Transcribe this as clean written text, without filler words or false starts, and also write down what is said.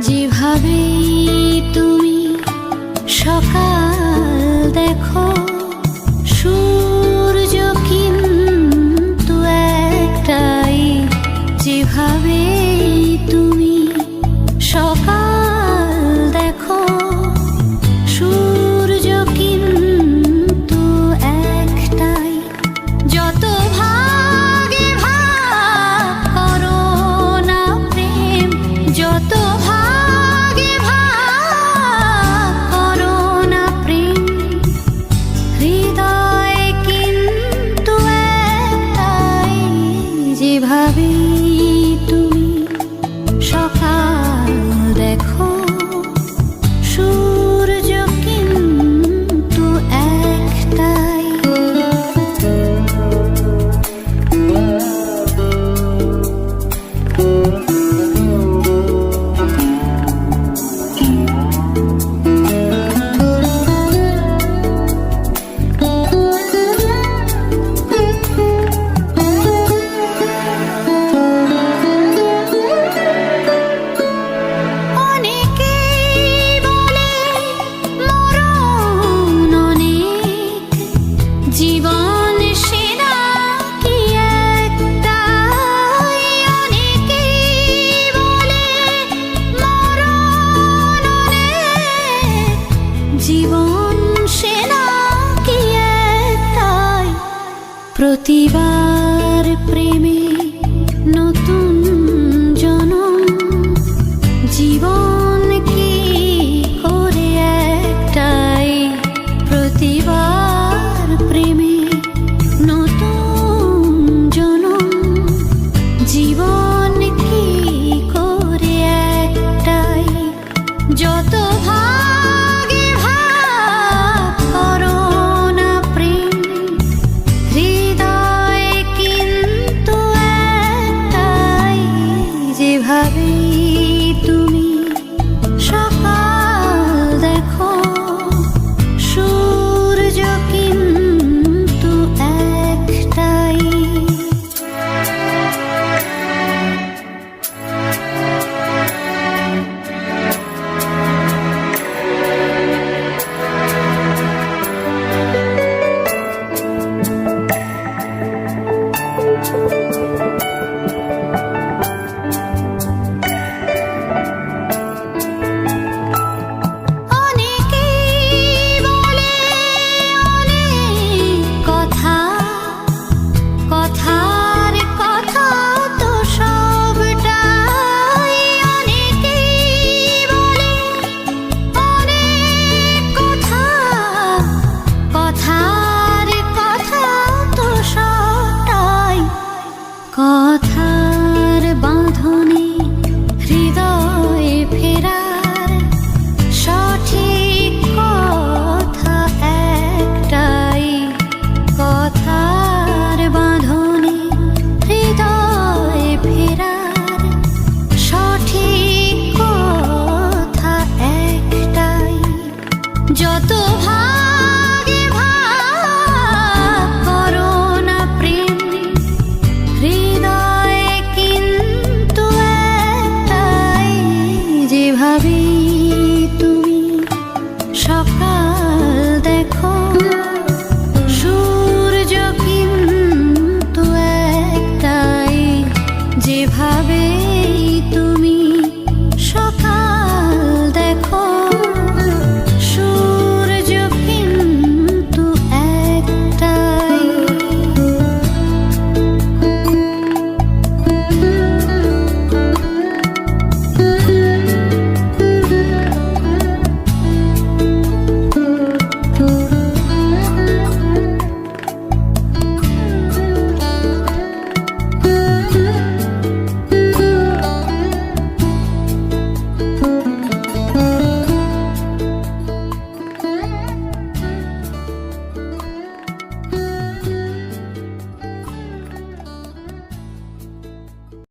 যেভাবে তুমি সকাল দেখো, সূর্য কিন্তু একটাই। যেভাবে তুমি সকাল দেখো, সূর্য কিন্তু একটাই। যত ভাগে ভাগ করো না প্রেম, যত ভাগে ভাগ করো না প্রেম, হৃদয় কিন্তু একটাই। যেভাবে তুমি সকাল দেখো, সূর্য কিন্তু একটাই। জীবন সেনা কি একটাই, অনেকেই বলে মরণ অনেক। জীবন সেনা কি একটাই, প্রতিবার প্রেমে নতুন জনম। জীবন কি করে একটাই, প্রতিবার প্রেমে নতুন জনম। জীবন কি করে একটাই। যত ভাগে ভাগ করো না প্রেম, হৃদয় কিন্তু একটাই। যেভাবে তুমি সকাল দেখো, সূর্য কিন্তু একটাই। কথার বাঁধনে হৃদয় ফেরার সঠিক কথা একটাই। কথার বাঁধনে হৃদয় ফেরার সঠিক কথা একটাই। যত ভাগে ভাগ করো না প্রেম, হৃদয় কিন্তু একটাই। যেভাবে